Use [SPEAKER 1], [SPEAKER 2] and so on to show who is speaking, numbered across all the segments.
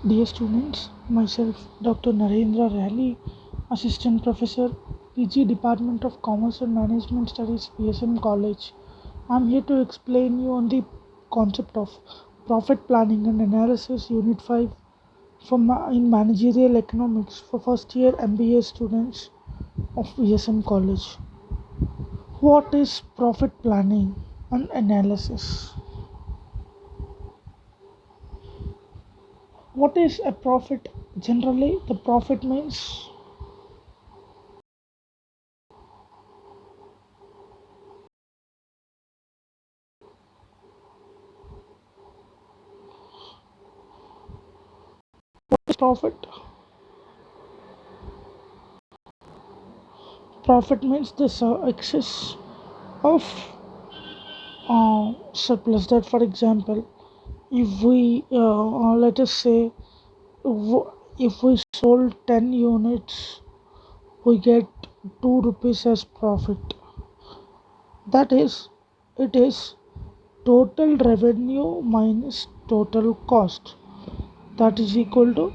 [SPEAKER 1] Dear students, myself Dr. Narendra Rally, Assistant Professor, PG Department of Commerce and Management Studies, PSM College. I am here to explain you on the concept of profit planning and analysis, Unit 5 in Managerial Economics for first year MBA students of PSM College. What is profit planning and analysis? What is a profit? Generally, the profit means profit. Profit means the excess of surplus. That, for example, if we let us say if we sold 10 units, we get 2 rupees as profit. That is, it is total revenue minus total cost. That is equal to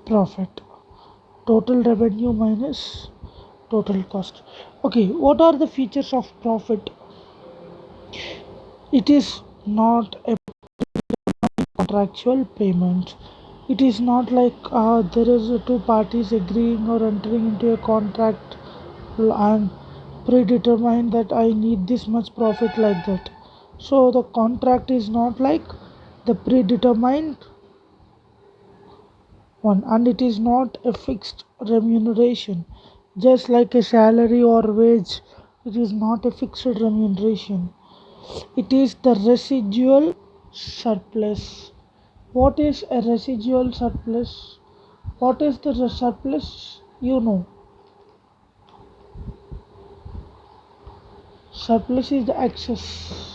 [SPEAKER 1] profit. Total revenue minus total cost. Okay, what are the features of profit? It is not a contractual payment. It is not like there is two parties agreeing or entering into a contract and predetermine that I need this much profit like that. So the contract is not like the predetermined one, and it is not a fixed remuneration, just like a salary or wage. It is not a fixed remuneration. It is the residual surplus. What is a residual surplus? What is the surplus? You know, surplus is the excess.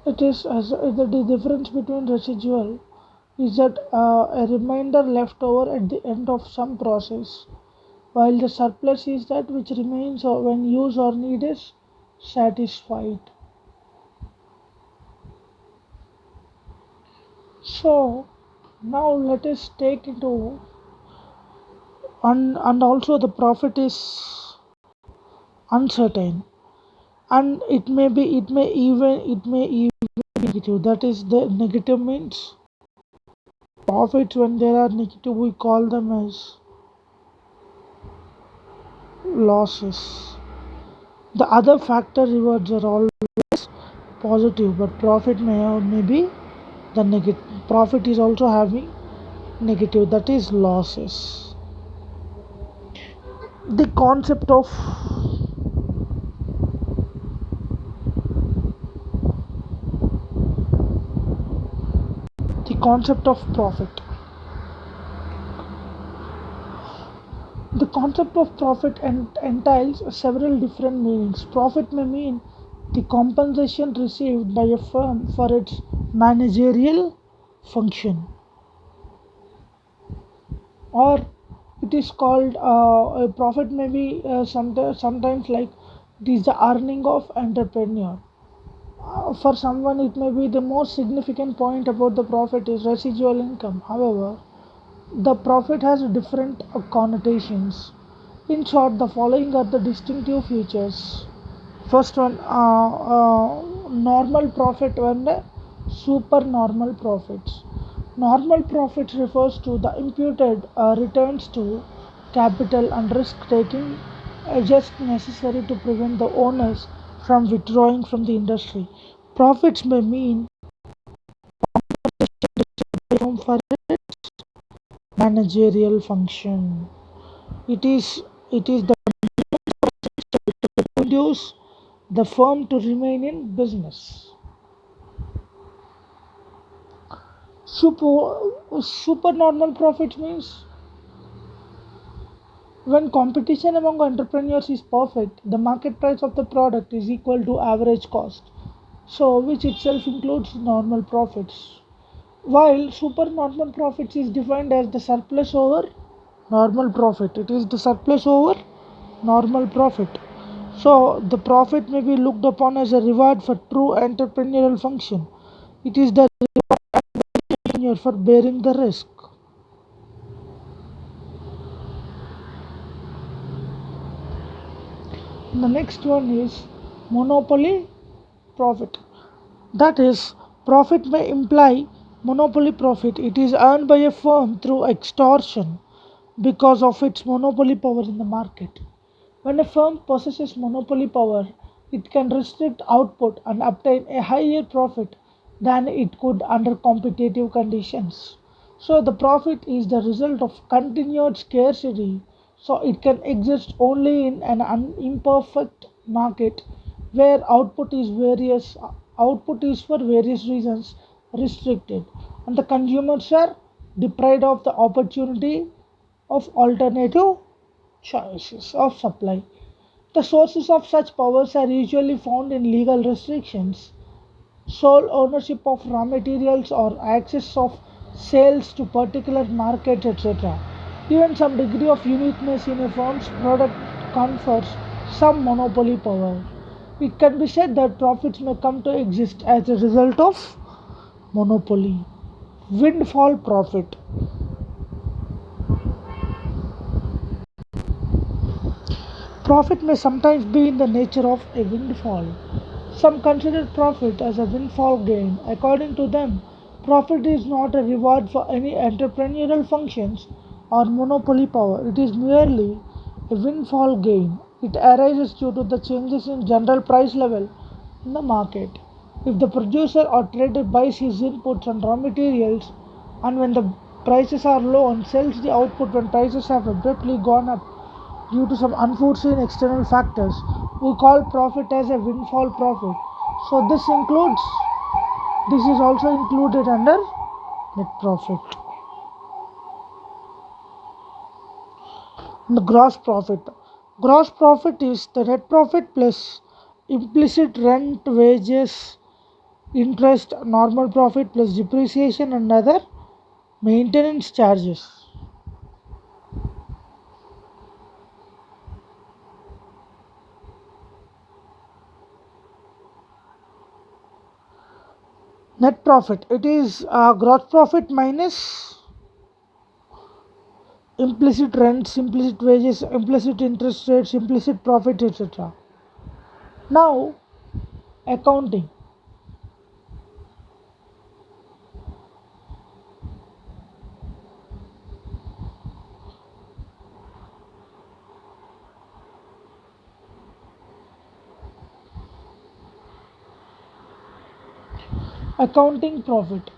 [SPEAKER 1] It is as the difference between residual is that a remainder left over at the end of some process, while the surplus is that which remains when use or need is satisfied. So now let us take into and also the profit is uncertain, and it may even be negative. That is, the negative means profits when they are negative we call them as losses. The other factor rewards are all positive, but profit may be the negative. Profit is also having negative, that is losses. The concept of the concept of profit. The concept of profit entails several different meanings. Profit may mean the compensation received by a firm for its managerial function, or it is called a profit may be sometimes like it is the earning of entrepreneur. For someone, it may be the most significant point about the profit is residual income. However, the profit has different connotations. In short, the following are the distinctive features. First one, normal profit and supernormal profits. Normal profit refers to the imputed returns to capital and risk taking just necessary to prevent the owners from withdrawing from the industry. Profits may mean for managerial function. It is the induce the firm to remain in business. Supernormal profits means when competition among entrepreneurs is perfect, the market price of the product is equal to average cost, so which itself includes normal profits. While supernormal profits is defined as the surplus over normal profit, it is the surplus over normal profit. So the profit may be looked upon as a reward for true entrepreneurial function. It is the entrepreneur for bearing the risk. And the next one is monopoly profit. That is, profit may imply monopoly profit. It is earned by a firm through extortion because of its monopoly power in the market. When a firm possesses monopoly power, it can restrict output and obtain a higher profit than it could under competitive conditions. So, the profit is the result of continued scarcity, so it can exist only in an imperfect market where output is for various reasons restricted and the consumers are deprived of the opportunity of alternative choices of supply. The sources of such powers are usually found in legal restrictions, sole ownership of raw materials, or access of sales to particular markets, etc. Even some degree of uniqueness in a firm's product confers some monopoly power. It can be said that profits may come to exist as a result of monopoly. Windfall profit. Profit may sometimes be in the nature of a windfall. Some consider profit as a windfall gain. According to them, profit is not a reward for any entrepreneurial functions or monopoly power. It is merely a windfall gain. It arises due to the changes in general price level in the market. If the producer or trader buys his inputs and raw materials, and when the prices are low and sells the output when prices have abruptly gone up due to some unforeseen external factors, we call profit as a windfall profit. So this is also included under net profit. And the gross profit. Gross profit is the net profit plus implicit rent, wages, interest, normal profit plus depreciation and other maintenance charges. Net profit. It is gross profit minus implicit rents, implicit wages, implicit interest rates, implicit profit, etc. Now, accounting. Accounting profit.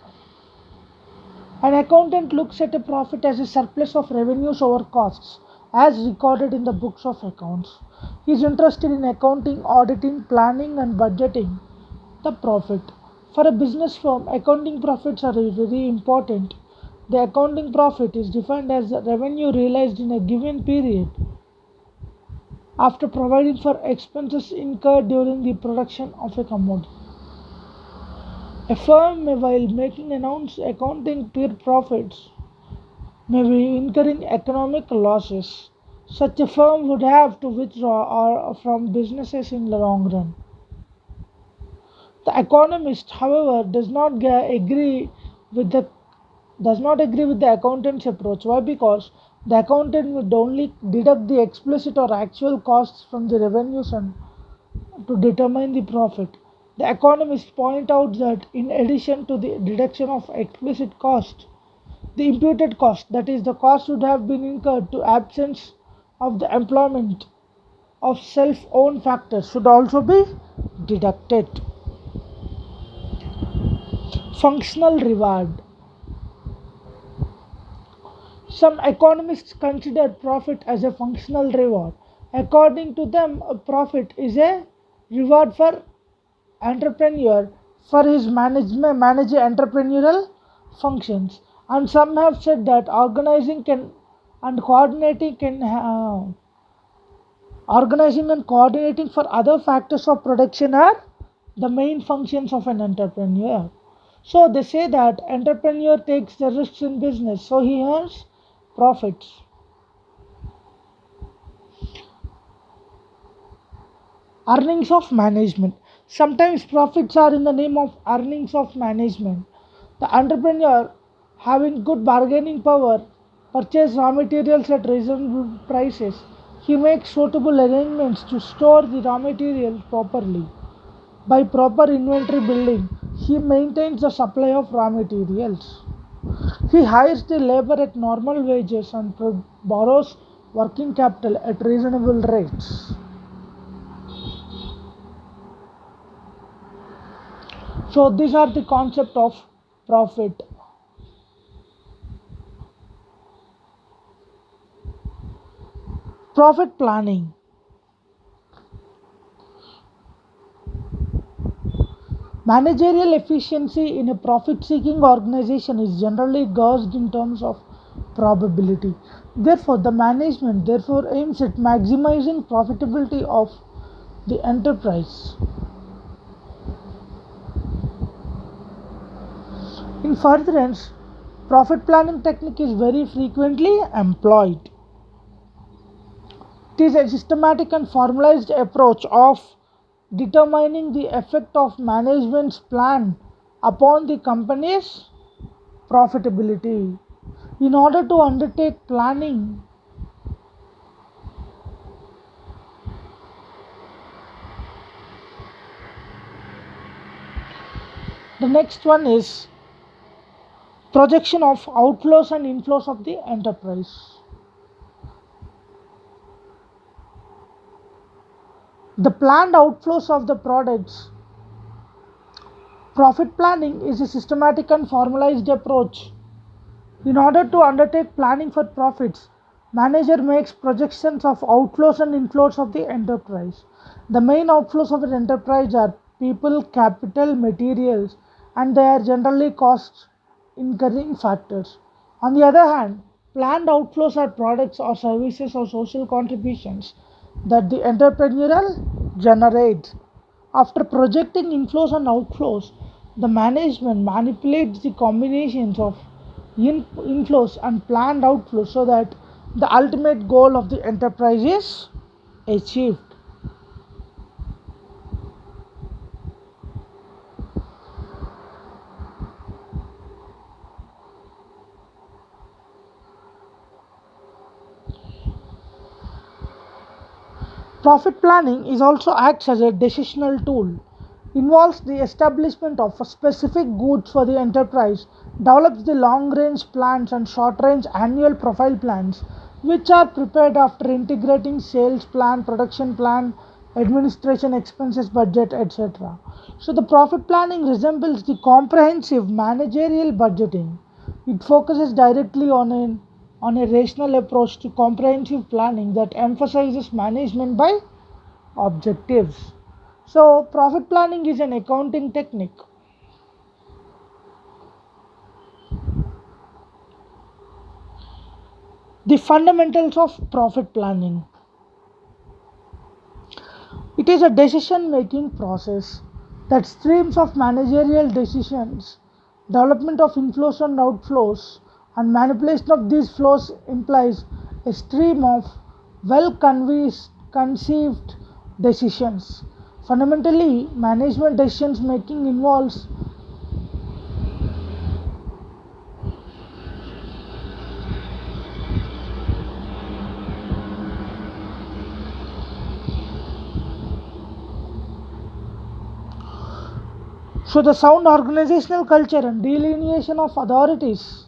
[SPEAKER 1] An accountant looks at a profit as a surplus of revenues over costs, as recorded in the books of accounts. He is interested in accounting, auditing, planning, and budgeting the profit. For a business firm, accounting profits are very important. The accounting profit is defined as the revenue realized in a given period after providing for expenses incurred during the production of a commodity. A firm may, while making announced accounting profits, may be incurring economic losses. Such a firm would have to withdraw or from businesses in the long run. The economist, however, does not agree with the accountant's approach. Why? Because the accountant would only deduct the explicit or actual costs from the revenues and to determine the profit. The economists point out that in addition to the deduction of explicit cost, the imputed cost, that is, the cost would have been incurred to absence of the employment of self-owned factors, should also be deducted. Functional reward. Some economists consider profit as a functional reward. According to them, a profit is a reward for entrepreneur for his manage entrepreneurial functions. And some have said that organizing and coordinating for other factors of production are the main functions of an entrepreneur. So they say that entrepreneur takes the risks in business, so he earns profits. Earnings of management. Sometimes profits are in the name of earnings of management. The entrepreneur, having good bargaining power, purchase raw materials at reasonable prices. He makes suitable arrangements to store the raw materials properly. By proper inventory building, he maintains the supply of raw materials. He hires the labor at normal wages and borrows working capital at reasonable rates. So these are the concept of profit. Profit planning. Managerial efficiency in a profit seeking organization is generally gauged in terms of probability. Therefore, the management therefore aims at maximizing profitability of the enterprise. In furtherance, profit planning technique is very frequently employed. It is a systematic and formalized approach of determining the effect of management's plan upon the company's profitability. In order to undertake planning, the next one is projection of outflows and inflows of the enterprise. The planned outflows of the products. Profit planning is a systematic and formalized approach. In order to undertake planning for profits, manager makes projections of outflows and inflows of the enterprise. The main outflows of an enterprise are people, capital, materials, and they are generally cost incurring factors. On the other hand, planned outflows are products or services or social contributions that the entrepreneurial generates. After projecting inflows and outflows, the management manipulates the combinations of inflows and planned outflows so that the ultimate goal of the enterprise is achieved. Profit planning is also acts as a decisional tool, involves the establishment of specific goods for the enterprise, develops the long range plans and short range annual profile plans, which are prepared after integrating sales plan, production plan, administration expenses budget, etc. So the profit planning resembles the comprehensive managerial budgeting. It focuses directly on a rational approach to comprehensive planning that emphasizes management by objectives. So, profit planning is an accounting technique. The fundamentals of profit planning. It is a decision making process that streams of managerial decisions, development of inflows and outflows, and manipulation of these flows implies a stream of well conceived decisions. Fundamentally, management decisions making involves so the sound organizational culture and delineation of authorities.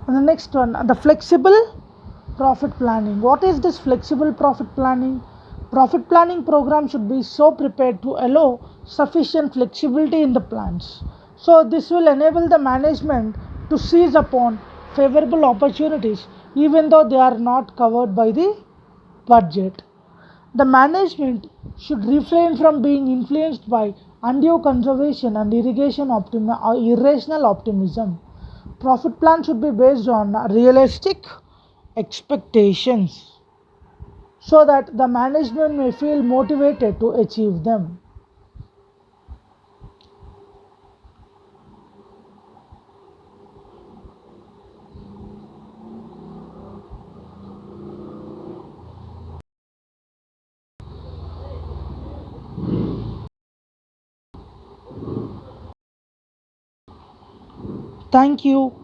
[SPEAKER 1] And the next one, the flexible profit planning. What is this flexible profit planning? Profit planning program should be so prepared to allow sufficient flexibility in the plans. So this will enable the management to seize upon favorable opportunities even though they are not covered by the budget. The management should refrain from being influenced by undue conservation and irrational optimism. Profit plan should be based on realistic expectations. so that the management may feel motivated to achieve them. Thank you.